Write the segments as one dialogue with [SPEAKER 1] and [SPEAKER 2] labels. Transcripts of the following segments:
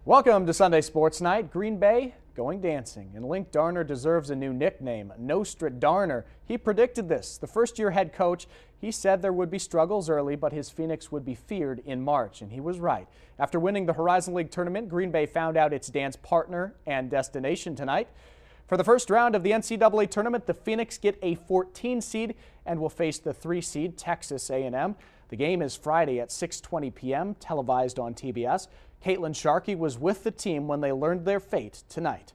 [SPEAKER 1] Welcome to Sunday Sports Night. Green Bay going dancing, and Link Darner deserves a new nickname, Nostradarner. He predicted this. The first-year head coach, he said there would be struggles early, but his Phoenix would be feared in March, and he was right. After winning the Horizon League tournament, Green Bay found out its dance partner and destination tonight. For the first round of the NCAA tournament, the Phoenix get a 14 seed and will face the 3 seed Texas A&M. The game is Friday at 6:20 p.m., televised on TBS. Caitlin Sharkey was with the team when they learned their fate tonight.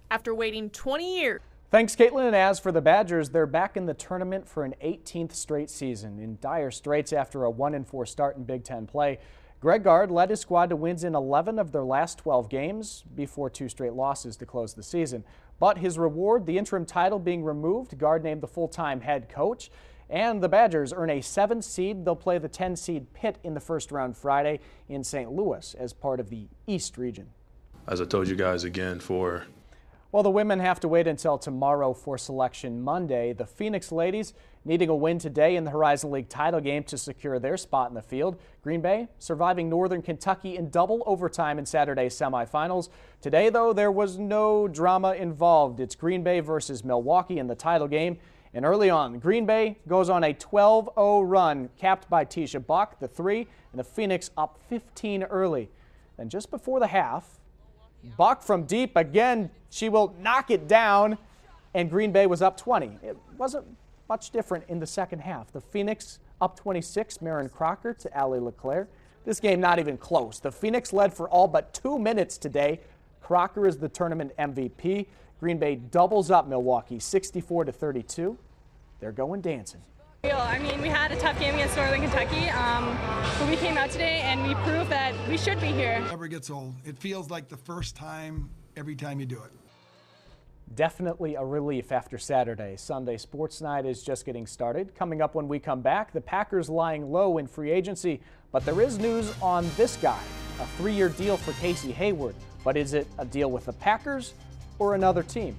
[SPEAKER 2] After waiting 20 years.
[SPEAKER 1] Thanks, Caitlin. And as for the Badgers, they're back in the tournament for an 18th straight season. In dire straits after a 1-4 start in Big Ten play, Greg Gard led his squad to wins in 11 of their last 12 games before 2 straight losses to close the season. But his reward, the interim title being removed, Gard named the full-time head coach. And the Badgers earn a 7 seed. They'll play the 10 seed Pitt in the first round Friday in St. Louis as part of the East region.
[SPEAKER 3] As I told you guys again,
[SPEAKER 1] Well, the women have to wait until tomorrow for selection Monday. The Phoenix ladies needing a win today in the Horizon League title game to secure their spot in the field. Green Bay surviving Northern Kentucky in double overtime in Saturday's semifinals. Today, though, there was no drama involved. It's Green Bay versus Milwaukee in the title game. And early on, Green Bay goes on a 12-0 run, capped by Tisha Buck, the 3, and the Phoenix up 15 early. Then just before the half, Buck from deep again, she will knock it down, and Green Bay was up 20. It wasn't much different in the second half. The Phoenix up 26, Marin Crocker to Allie LeClaire. This game not even close. The Phoenix led for all but 2 minutes today. Crocker is the tournament MVP. Green Bay doubles up Milwaukee 64-32. They're going dancing.
[SPEAKER 4] I mean, we had a tough game against Northern Kentucky, but we came out today and we proved that we should be here.
[SPEAKER 5] Never gets old. It feels like the first time every time you do it.
[SPEAKER 1] Definitely a relief after Saturday. Sunday Sports Night is just getting started. Coming up when we come back, the Packers lying low in free agency, but there is news on this guy, a 3-year deal for Casey Hayward. But is it a deal with the Packers or another team?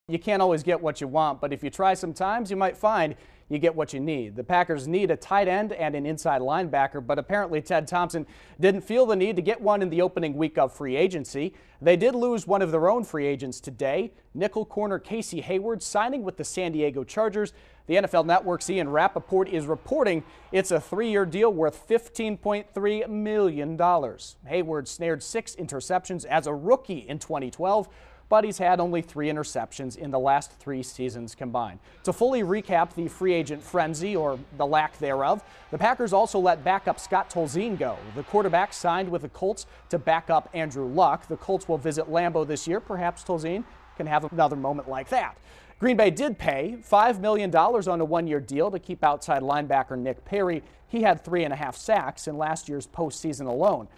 [SPEAKER 1] You can't always get what you want, but if you try sometimes, you might find you get what you need. The Packers need a tight end and an inside linebacker, but apparently Ted Thompson didn't feel the need to get one in the opening week of free agency. They did lose one of their own free agents today, nickel corner Casey Hayward signing with the San Diego Chargers. The NFL Network's Ian Rappaport is reporting it's a 3-year deal worth $15.3 million. Hayward snared 6 interceptions as a rookie in 2012. But he's had only 3 interceptions in the last 3 seasons combined. To fully recap the free agent frenzy, or the lack thereof, the Packers also let backup Scott Tolzien go. The quarterback signed with the Colts to back up Andrew Luck. The Colts will visit Lambeau this year. Perhaps Tolzien can have another moment like that. Green Bay did pay $5 million on a 1-year deal to keep outside linebacker Nick Perry. He had 3.5 sacks in last year's postseason alone.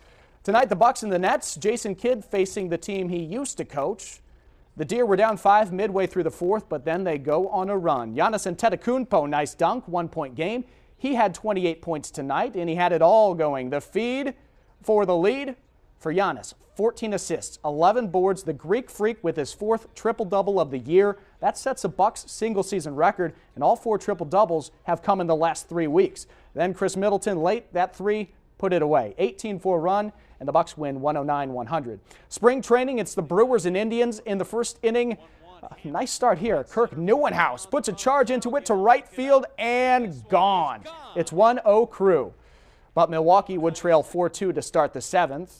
[SPEAKER 1] Tonight, the Bucs and the Nets. Jason Kidd facing the team he used to coach. The Deer were down 5 midway through the 4th, but then they go on a run. Giannis Antetokounmpo, nice dunk, 1-point game. He had 28 points tonight, and he had it all going. The feed for the lead for Giannis, 14 assists, 11 boards. The Greek Freak with his 4th triple-double of the year. That sets a Bucs single-season record, and all 4 triple-doubles have come in the last 3 weeks. Then Chris Middleton late, that 3 put it away. 18-4 run, and the Bucs win 109-100. Spring training, it's the Brewers and Indians in the first inning. Nice start here. Kirk Neuenhuis puts a charge into it to right field and gone. It's 1-0 Crew. But Milwaukee would trail 4-2 to start the 7th.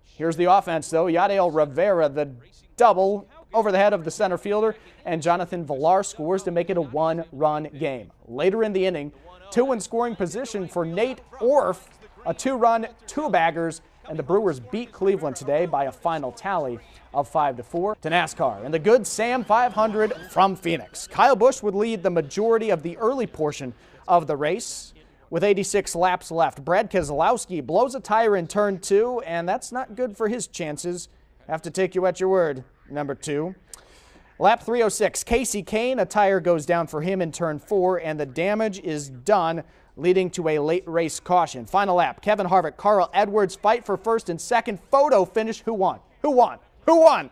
[SPEAKER 1] Here's the offense, though. Yadiel Rivera, the double over the head of the center fielder, and Jonathan Villar scores to make it a 1-run game. Later in the inning, 2 in scoring position for Nate Orf, a 2-run, 2-baggers, and the Brewers beat Cleveland today by a final tally of 5-4 to NASCAR. And the good Sam 500 from Phoenix. Kyle Busch would lead the majority of the early portion of the race with 86 laps left. Brad Keselowski blows a tire in turn 2, and that's not good for his chances. Have to take you at your word, number 2. Lap 306, Casey Kane, a tire goes down for him in turn 4, and the damage is done, leading to a late race caution. Final lap, Kevin Harvick, Carl Edwards fight for first and second. Photo finish. Who won? Who won? Who won?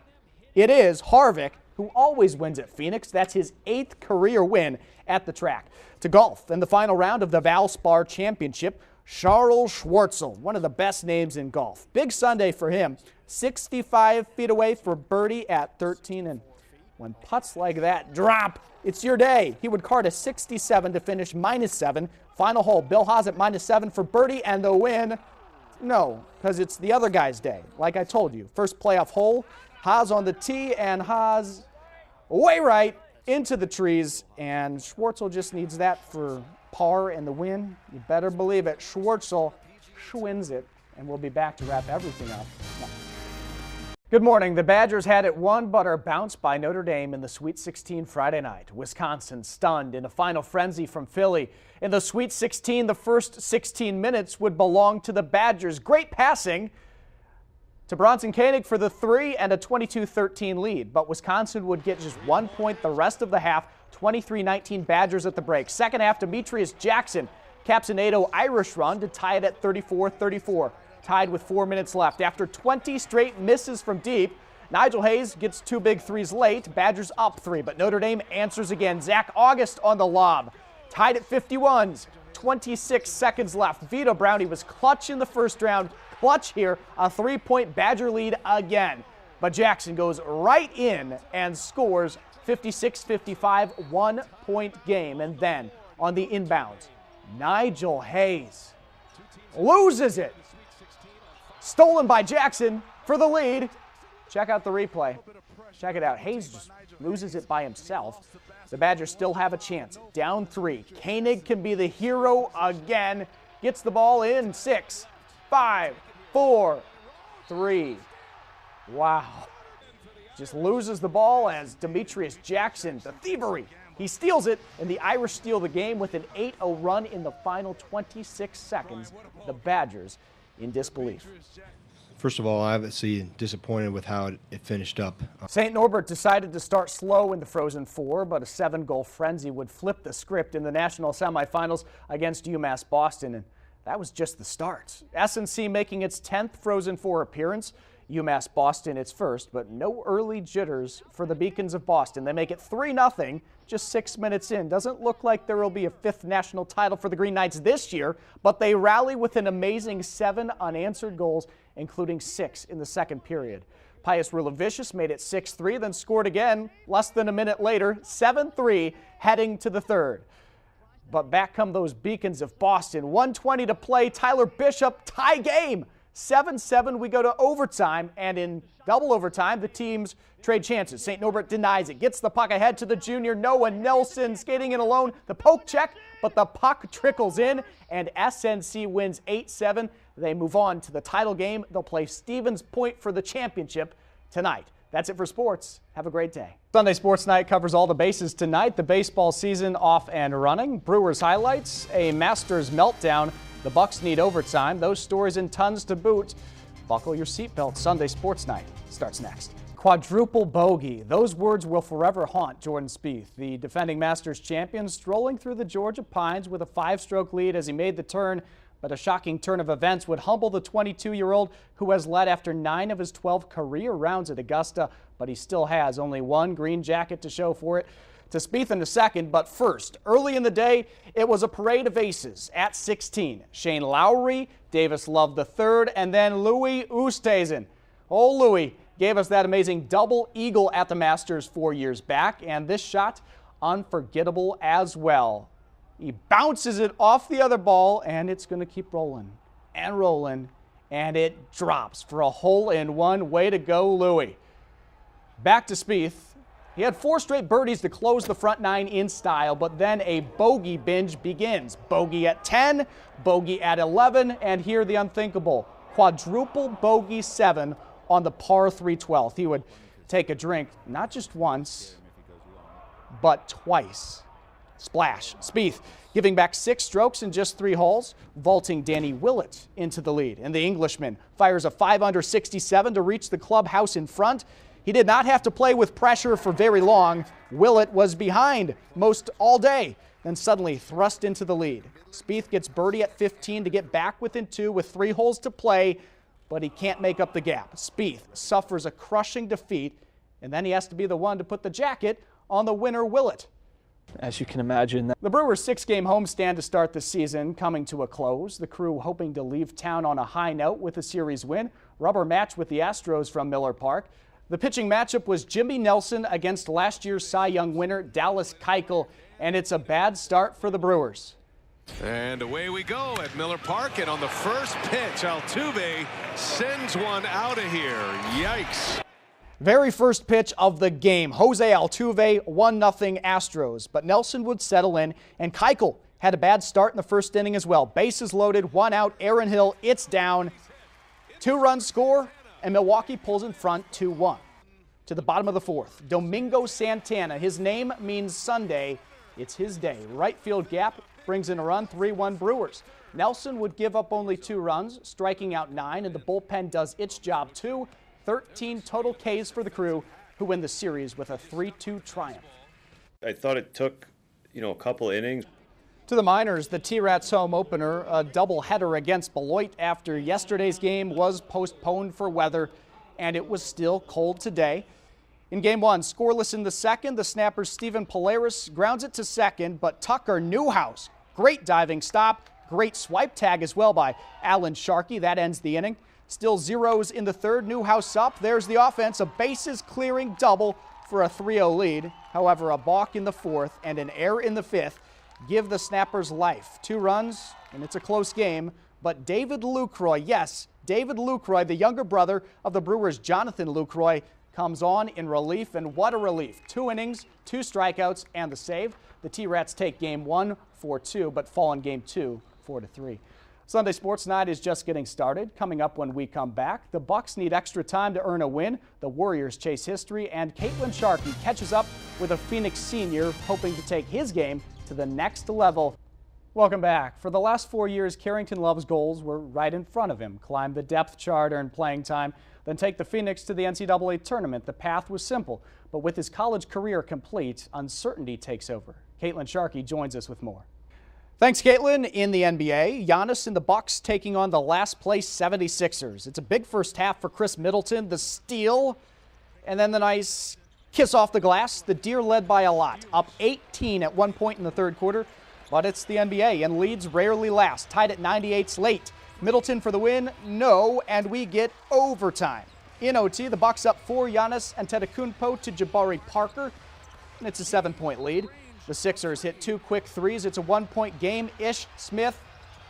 [SPEAKER 1] It is Harvick, who always wins at Phoenix. That's his 8th career win at the track. To golf, in the final round of the Valspar Championship, Charles Schwartzel, one of the best names in golf. Big Sunday for him. 65 feet away for birdie at 13. And when putts like that drop, it's your day. He would card a 67 to finish -7. Final hole, Bill Haas at -7 for birdie and the win. No, because it's the other guy's day. Like I told you, first playoff hole, Haas on the tee, and Haas way right into the trees. And Schwartzel just needs that for par and the win. You better believe it. Schwartzel wins it, and we'll be back to wrap everything up next. Good morning. The Badgers had it won, but are bounced by Notre Dame in the Sweet 16 Friday night. Wisconsin stunned in a final frenzy from Philly. In the Sweet 16, the first 16 minutes would belong to the Badgers. Great passing to Bronson Koenig for the 3 and a 22-13 lead, but Wisconsin would get just 1 point the rest of the half. 23-19 Badgers at the break. Second half, Demetrius Jackson caps an 8-0 Irish run to tie it at 34-34. Tied with 4 minutes left. After 20 straight misses from deep, Nigel Hayes gets 2 big threes late. Badgers up 3, but Notre Dame answers again. Zach August on the lob. Tied at 51s. 26 seconds left. Vito Brownie was clutch in the first round. Clutch here. A 3-point Badger lead again. But Jackson goes right in and scores 56-55, 1-point game. And then on the inbounds, Nigel Hayes loses it. Stolen by Jackson for the lead. Check out the replay. Check it out. Hayes just loses it by himself. The Badgers still have a chance. Down 3. Koenig can be the hero again. Gets the ball in 6, 5, 4, 3. Wow. Just loses the ball as Demetrius Jackson, the thievery. He steals it, and the Irish steal the game with an 8-0 run in the final 26 seconds. The Badgers in disbelief.
[SPEAKER 6] First of all, I'm obviously disappointed with how it finished up.
[SPEAKER 1] St. Norbert decided to start slow in the Frozen Four, but a 7-goal frenzy would flip the script in the national semifinals against UMass Boston, and that was just the start. SNC making its 10th Frozen Four appearance, UMass Boston its first, but no early jitters for the Beacons of Boston. They make it 3-0 just 6 minutes in. Doesn't look like there will be a 5th national title for the Green Knights this year, but they rally with an amazing 7 unanswered goals, including 6 in the second period. Pius Rulavicius made it 6-3, then scored again less than a minute later, 7-3, heading to the third. But back come those Beacons of Boston. 1:20 to play. Tyler Bishop, tie game. 7-7, we go to overtime, and in double overtime, the teams trade chances. St. Norbert denies it, gets the puck ahead to the junior Noah Nelson, skating in alone, the poke check, but the puck trickles in, and SNC wins 8-7. They move on to the title game. They'll play Stevens Point for the championship tonight. That's it for sports. Have a great day. Sunday Sports Night covers all the bases tonight. The baseball season off and running. Brewers highlights, a Masters meltdown. The Bucks need overtime. Those stories and tons to boot. Buckle your seatbelt. Sunday Sports Night starts next. Quadruple bogey. Those words will forever haunt Jordan Spieth. The defending Masters champion strolling through the Georgia Pines with a 5-stroke lead as he made the turn. But a shocking turn of events would humble the 22-year-old who has led after 9 of his 12 career rounds at Augusta. But he still has only one green jacket to show for it. To Spieth in a second, but first, early in the day, it was a parade of aces at 16. Shane Lowry, Davis Love III, and then Louis Oosthuizen. Oh, Louis gave us that amazing double eagle at the Masters 4 years back, and this shot, unforgettable as well. He bounces it off the other ball, and it's going to keep rolling and rolling, and it drops for a hole-in-one. Way to go, Louis. Back to Spieth. He had 4 straight birdies to close the front 9 in style, but then a bogey binge begins. Bogey at 10, bogey at 11, and here the unthinkable. Quadruple bogey 7 on the par 3 12th. He would take a drink not just once, but twice. Splash. Spieth giving back 6 strokes in just 3 holes, vaulting Danny Willett into the lead. And the Englishman fires a 5-under 67 to reach the clubhouse in front. He did not have to play with pressure for very long. Willett was behind most all day, then suddenly thrust into the lead. Spieth gets birdie at 15 to get back within 2 with 3 holes to play, but he can't make up the gap. Spieth suffers a crushing defeat, and then he has to be the one to put the jacket on the winner Willett.
[SPEAKER 7] as you can imagine.
[SPEAKER 1] The Brewers' 6-game homestand to start the season coming to a close. The Crew hoping to leave town on a high note with a series win. Rubber match with the Astros from Miller Park. The pitching matchup was Jimmy Nelson against last year's Cy Young winner Dallas Keuchel, and it's a bad start for the Brewers.
[SPEAKER 8] And away we go at Miller Park, and on the first pitch, Altuve sends one out of here. Yikes.
[SPEAKER 1] Very first pitch of the game, Jose Altuve, 1-0 Astros, but Nelson would settle in, and Keuchel had a bad start in the first inning as well. Bases loaded, 1 out, Aaron Hill, it's down. 2-run score, and Milwaukee pulls in front 2-1. To the bottom of the fourth, Domingo Santana, his name means Sunday, it's his day. Right field gap brings in a run, 3-1 Brewers. Nelson would give up only 2 runs, striking out 9, and the bullpen does its job too. 13 total Ks for the Crew, who win the series with a 3-2 triumph.
[SPEAKER 9] I thought it took, a couple innings.
[SPEAKER 1] To the minors, the T-Rats home opener, a doubleheader against Beloit after yesterday's game was postponed for weather, and it was still cold today. In Game 1, scoreless in the second, the Snappers' Steven Polaris grounds it to second, but Tucker Newhouse, great diving stop, great swipe tag as well by Alan Sharkey. That ends the inning. Still zeros in the third, Newhouse up. There's the offense, a bases clearing double for a 3-0 lead. However, a balk in the fourth and an error in the fifth give the Snappers life. 2 runs, and it's a close game, but David Lucroy, yes, David Lucroy, the younger brother of the Brewers' Jonathan Lucroy, comes on in relief, and what a relief. 2 innings, 2 strikeouts, and the save. The T-Rats take Game 1 4-2, but fall in Game 2 4-3. Sunday Sports Night is just getting started. Coming up when we come back, the Bucks need extra time to earn a win. The Warriors chase history, and Caitlin Sharkey catches up with a Phoenix senior hoping to take his game to the next level. Welcome back. For the last 4 years, Carrington Love's goals were right in front of him. Climb the depth chart, earn playing time, then take the Phoenix to the NCAA tournament. The path was simple, but with his college career complete, uncertainty takes over. Caitlin Sharkey joins us with more. Thanks, Caitlin. In the NBA, Giannis and the Bucks taking on the last place 76ers. It's a big first half for Chris Middleton, the steal, and then the nice kiss off the glass. The Deer led by a lot, up 18 at one point in the third quarter, but it's the NBA, and leads rarely last. Tied at 98's late. Middleton for the win, no, and we get overtime. In OT, the Bucks up 4, Giannis Antetokounmpo to Jabari Parker, and it's a 7-point lead. The Sixers hit 2 quick threes. It's a 1-point game. Ish Smith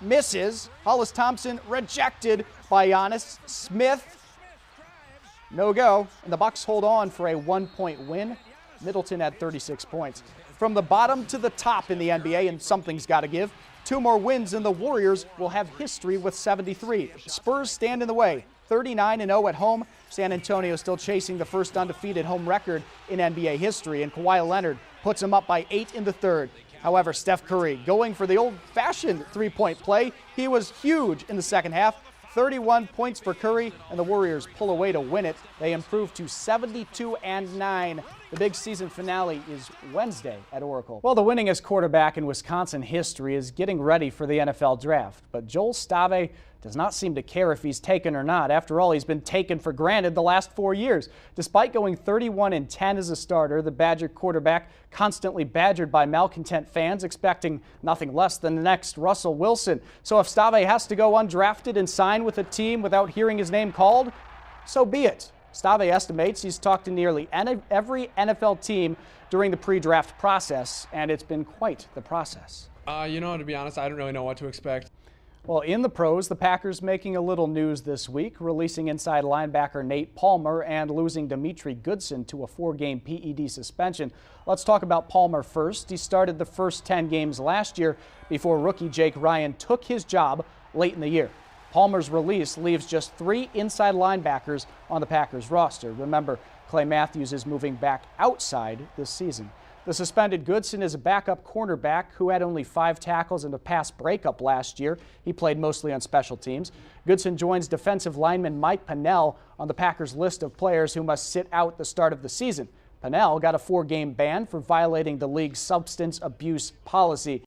[SPEAKER 1] misses. Hollis Thompson rejected by Giannis. Smith, no go. And the Bucks hold on for a 1-point win. Middleton had 36 points. From the bottom to the top in the NBA, and something's got to give. 2 more wins and the Warriors will have history with 73. Spurs stand in the way. 39-0 at home. San Antonio still chasing the first undefeated home record in NBA history, and Kawhi Leonard puts him up by 8 in the third. However, Steph Curry going for the old-fashioned 3-point play. He was huge in the second half. 31 points for Curry, and the Warriors pull away to win it. They improve to 72-9. The big season finale is Wednesday at Oracle. Well, the winningest quarterback in Wisconsin history is getting ready for the NFL draft, but Joel Stave does not seem to care if he's taken or not. After all, he's been taken for granted the last 4 years. Despite going 31-10 as a starter, the Badger quarterback constantly badgered by malcontent fans expecting nothing less than the next Russell Wilson. So if Stave has to go undrafted and sign with a team without hearing his name called, so be it. Stave estimates he's talked to nearly every NFL team during the pre-draft process, and it's been quite the process.
[SPEAKER 10] To be honest, I don't really know what to expect.
[SPEAKER 1] Well, in the pros, the Packers making a little news this week, releasing inside linebacker Nate Palmer and losing Dimitri Goodson to a 4-game PED suspension. Let's talk about Palmer first. He started the first 10 games last year before rookie Jake Ryan took his job late in the year. Palmer's release leaves just 3 inside linebackers on the Packers roster. Remember, Clay Matthews is moving back outside this season. The suspended Goodson is a backup cornerback who had only 5 tackles and a pass breakup last year. He played mostly on special teams. Goodson joins defensive lineman Mike Pennell on the Packers list of players who must sit out the start of the season. Pennell got a 4-game ban for violating the league's substance abuse policy.